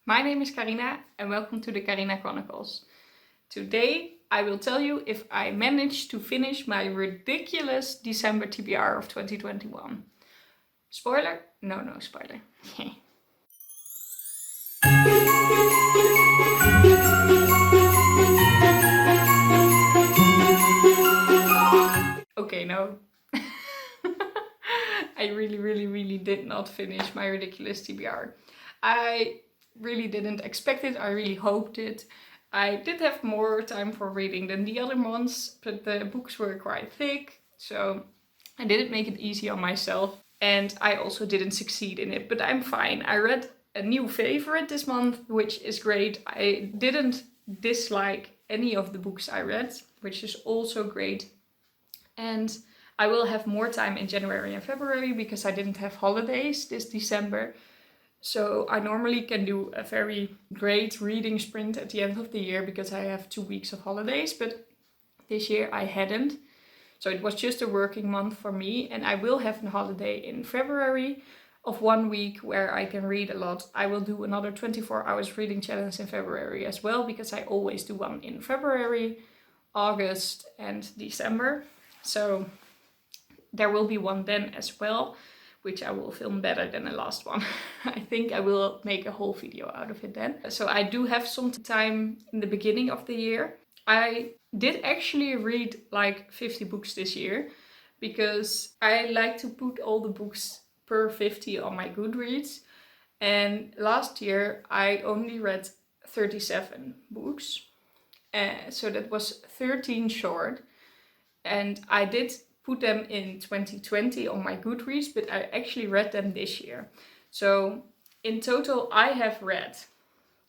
My name is Karina and welcome to the Karina Chronicles. Today I will tell you if I managed to finish my ridiculous December TBR of 2021. Spoiler? No spoiler. Okay, no. I really did not finish my ridiculous TBR. I really didn't expect it. I really hoped it. I did have more time for reading than the other months, but the books were quite thick, so I didn't make it easy on myself. And I also didn't succeed in it, but I'm fine. I read a new favorite this month, which is great. I didn't dislike any of the books I read, which is also great. And I will have more time in January and February because I didn't have holidays this December. So I normally can do a very great reading sprint at the end of the year because I have 2 weeks of holidays, but this year I hadn't. So it was just a working month for me, and I will have a holiday in February of 1 week where I can read a lot. I will do another 24 hours reading challenge in February as well because I always do one in February, August and December. So there will be one then as well, which I will film better than the last one. I think I will make a whole video out of it then. So I do have some time in the beginning of the year. I did actually read like 50 books this year because I like to put all the books per 50 on my Goodreads. And last year I only read 37 books. So that was 13 short. And I did put them in 2020 on my Goodreads, but I actually read them this year. So in total I have read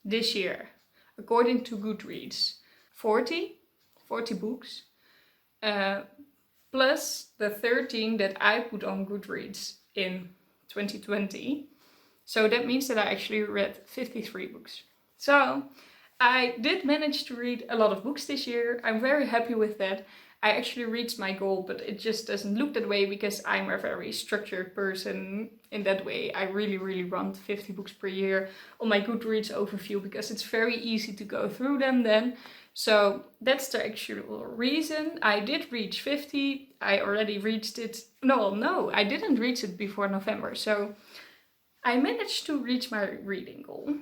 this year, according to Goodreads, 40 books, plus the 13 that I put on Goodreads in 2020. So that means that I actually read 53 books. So I did manage to read a lot of books this year. I'm very happy with that. I actually reached my goal, but it just doesn't look that way because I'm a very structured person in that way. I really run 50 books per year on my Goodreads overview because it's very easy to go through them then. So that's the actual reason. I did reach 50. I already reached it. No, I didn't reach it before November. So I managed to reach my reading goal.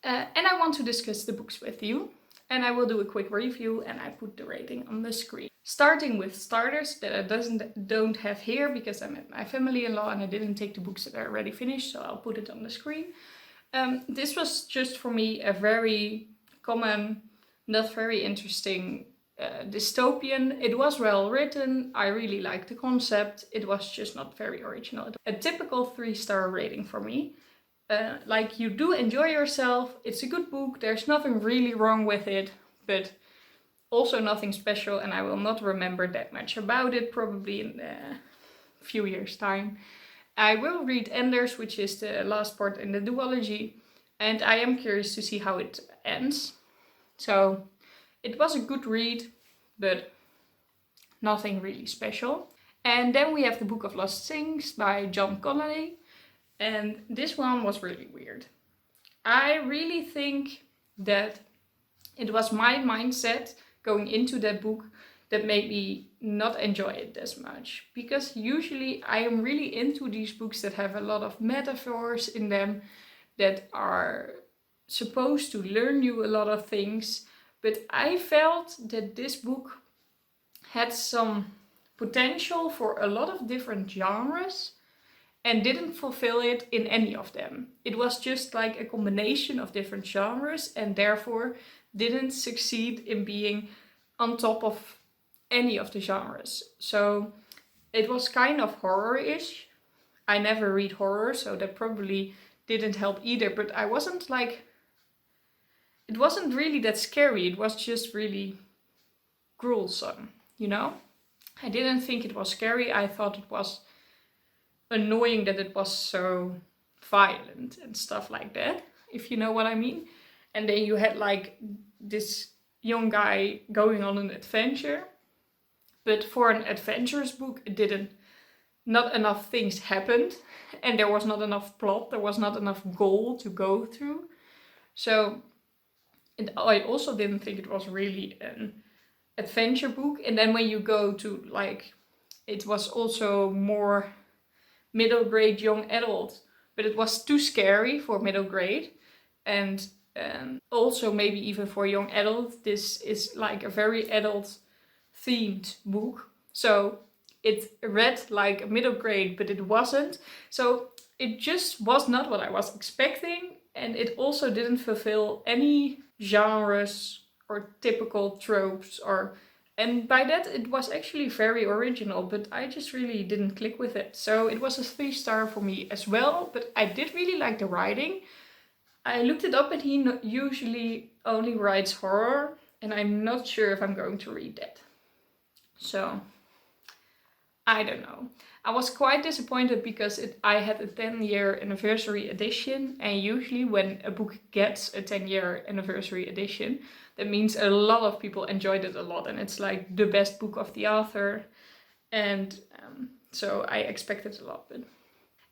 And I want to discuss the books with you. And I will do a quick review and I put the rating on the screen. Starting with starters that I don't have here because I'm at my family-in-law and I didn't take the books that are already finished, so I'll put it on the screen. This was just for me a very common, not very interesting dystopian. It was well written, I really liked the concept, it was just not very original. A typical 3-star rating for me. Like, you do enjoy yourself, it's a good book, there's nothing really wrong with it, but also nothing special, and I will not remember that much about it probably in a few years' time. I will read Enders, which is the last part in the duology, and I am curious to see how it ends. So it was a good read, but nothing really special. And then we have the Book of Lost Things by Connolly. And this one was really weird. I really think that it was my mindset going into that book that made me not enjoy it as much. Because usually I am really into these books that have a lot of metaphors in them, that are supposed to learn you a lot of things. But I felt that this book had some potential for a lot of different genres and didn't fulfill it in any of them. It was just like a combination of different genres and therefore didn't succeed in being on top of any of the genres. So it was kind of horror-ish. I never read horror, so that probably didn't help either, but I wasn't like... It wasn't really that scary, it was just really gruesome, you know? I didn't think it was scary, I thought it was annoying that it was so violent and stuff like that, if you know what I mean. And then you had like this young guy going on an adventure, but for an adventurous book not enough things happened and there was not enough plot, there was not enough goal to go through. So I also didn't think it was really an adventure book. And then when you go to like, it was also more middle grade young adult, but it was too scary for middle grade. And also maybe even for young adult, this is like a very adult themed book. So it read like a middle grade, but it wasn't. So it just was not what I was expecting. And it also didn't fulfill any genres or typical tropes and by that it was actually very original, but I just really didn't click with it. So it was a 3-star for me as well, but I did really like the writing. I looked it up and he usually only writes horror, and I'm not sure if I'm going to read that. So, I don't know. I was quite disappointed because I had a 10-year anniversary edition, and usually when a book gets a 10-year anniversary edition, that means a lot of people enjoyed it a lot, and it's like the best book of the author, and so I expected a lot.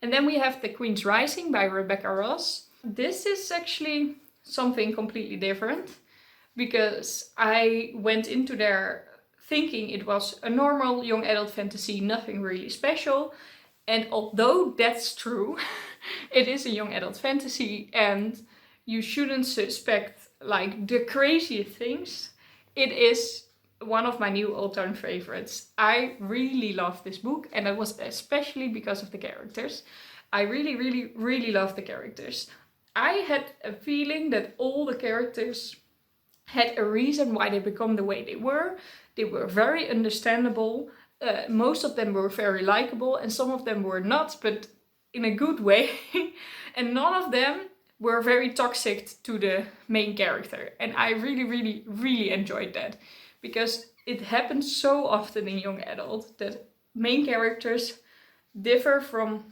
And then we have The Queen's Rising by Rebecca Ross. This is actually something completely different, because I went into there thinking it was a normal young adult fantasy, nothing really special. And although that's true, it is a young adult fantasy and you shouldn't suspect like the craziest things. It is one of my new all-time favorites. I really love this book, and it was especially because of the characters. I really, really, really love the characters. I had a feeling that all the characters had a reason why they become the way they were. They were very understandable. Most of them were very likable, and some of them were not, but in a good way. And none of them were very toxic to the main character. And I really, really, really enjoyed that, because it happens so often in young adult that main characters differ from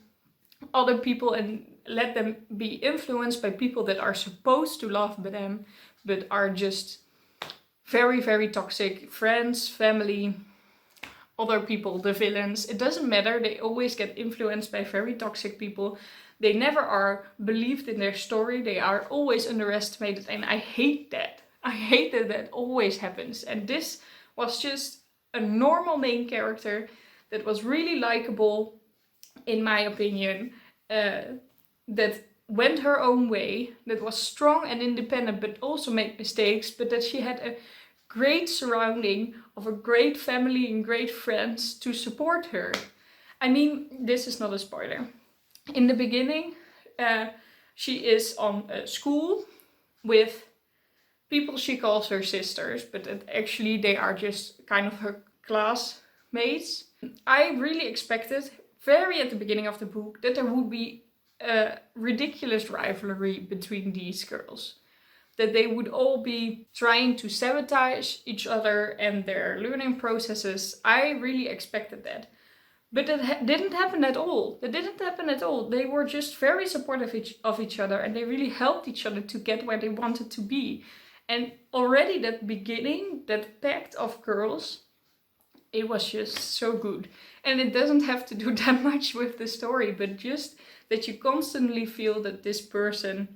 other people and let them be influenced by people that are supposed to love them, but are just very, very toxic. Friends, family, other people, the villains. It doesn't matter. They always get influenced by very toxic people. They never are believed in their story. They are always underestimated. And I hate that. I hate that that always happens. And this was just a normal main character that was really likable, in my opinion, that went her own way, that was strong and independent, but also made mistakes, but that she had a great surrounding of a great family and great friends to support her. I mean, this is not a spoiler. In the beginning, she is on a school with people she calls her sisters, but actually they are just kind of her classmates. I really expected, very at the beginning of the book, that there would be a ridiculous rivalry between these girls. That they would all be trying to sabotage each other and their learning processes. I really expected that. But it didn't happen at all. That didn't happen at all. They were just very supportive of each other, and they really helped each other to get where they wanted to be. And already that beginning, that pact of girls, it was just so good. And it doesn't have to do that much with the story, but just that you constantly feel that this person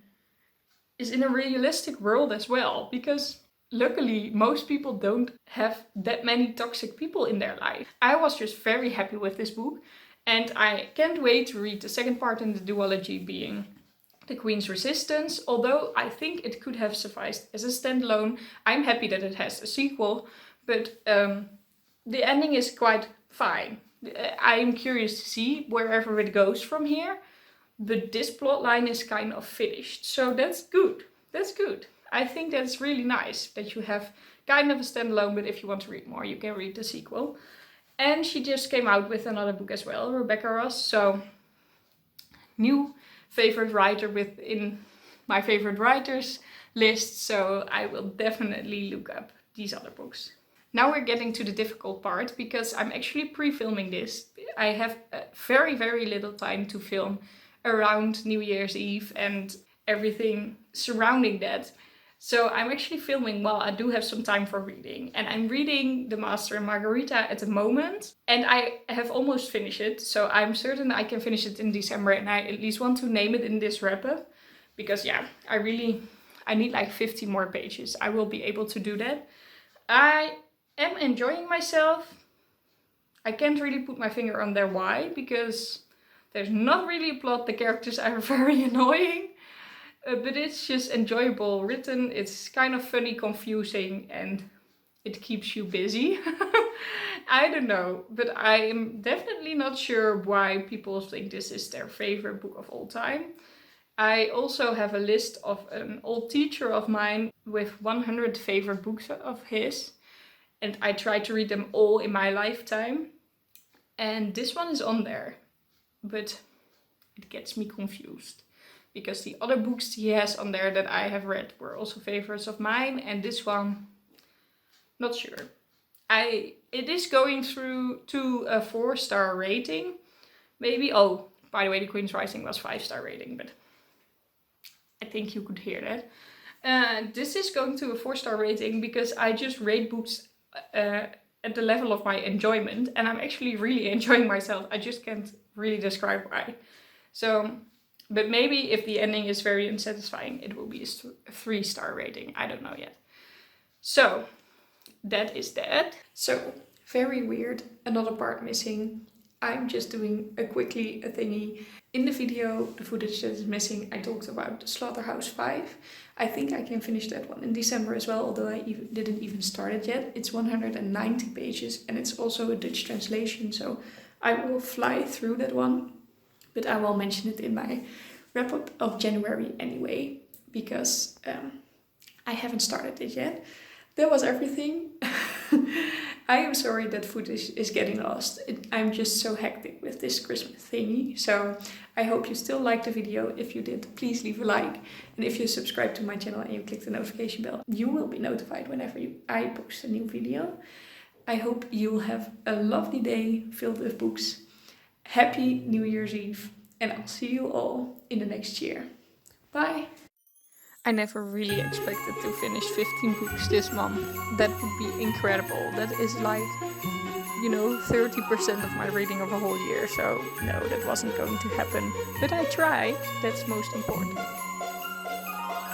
is in a realistic world as well. Because luckily, most people don't have that many toxic people in their life. I was just very happy with this book, and I can't wait to read the second part in the duology, being The Queen's Resistance. Although I think it could have sufficed as a standalone. I'm happy that it has a sequel, but the ending is quite fine. I'm curious to see wherever it goes from here, but this plotline is kind of finished, so that's good. That's good. I think that's really nice that you have kind of a standalone, but if you want to read more, you can read the sequel. And she just came out with another book as well, Rebecca Ross. So, new favorite writer within my favorite writers list. So I will definitely look up these other books. Now we're getting to the difficult part, because I'm actually pre-filming this. I have very, very little time to film around New Year's Eve and everything surrounding that. So I'm actually filming while I do have some time for reading. And I'm reading The Master and Margarita at the moment. And I have almost finished it. So I'm certain I can finish it in December. And I at least want to name it in this wrap-up. Because yeah, I really I need like 50 more pages. I will be able to do that. I am enjoying myself. I can't really put my finger on there why, because there's not really a plot. The characters are very annoying, but it's just enjoyable written. It's kind of funny, confusing, and it keeps you busy. I don't know, but I'm definitely not sure why people think this is their favorite book of all time. I also have a list of an old teacher of mine with 100 favorite books of his, and I try to read them all in my lifetime. And this one is on there, but it gets me confused because the other books he has on there that I have read were also favorites of mine, and this one, not sure. It is going through to a 4-star rating, maybe. Oh, by the way, The Queen's Rising was 5-star rating, but I think you could hear that. This is going to a 4-star rating because I just rate books at the level of my enjoyment, and I'm actually really enjoying myself. I just can't really describe why. So, but maybe if the ending is very unsatisfying, it will be a 3-star rating. I don't know yet. So, that is that. So, very weird, another part missing. I'm just doing a thingy. In the video, the footage that is missing, I talked about Slaughterhouse 5. I think I can finish that one in December as well, although I didn't even start it yet. It's 190 pages and it's also a Dutch translation, so I will fly through that one. But I will mention it in my wrap-up of January anyway, because I haven't started it yet. That was everything. I am sorry that footage is getting lost. I'm just so hectic with this Christmas thingy. So I hope you still liked the video. If you did, please leave a like. And if you subscribe to my channel and you click the notification bell, you will be notified whenever I post a new video. I hope you'll have a lovely day filled with books. Happy New Year's Eve. And I'll see you all in the next year. Bye. I never really expected to finish 15 books this month. That would be incredible. That is like, 30% of my reading of a whole year. So no, that wasn't going to happen. But I tried. That's most important.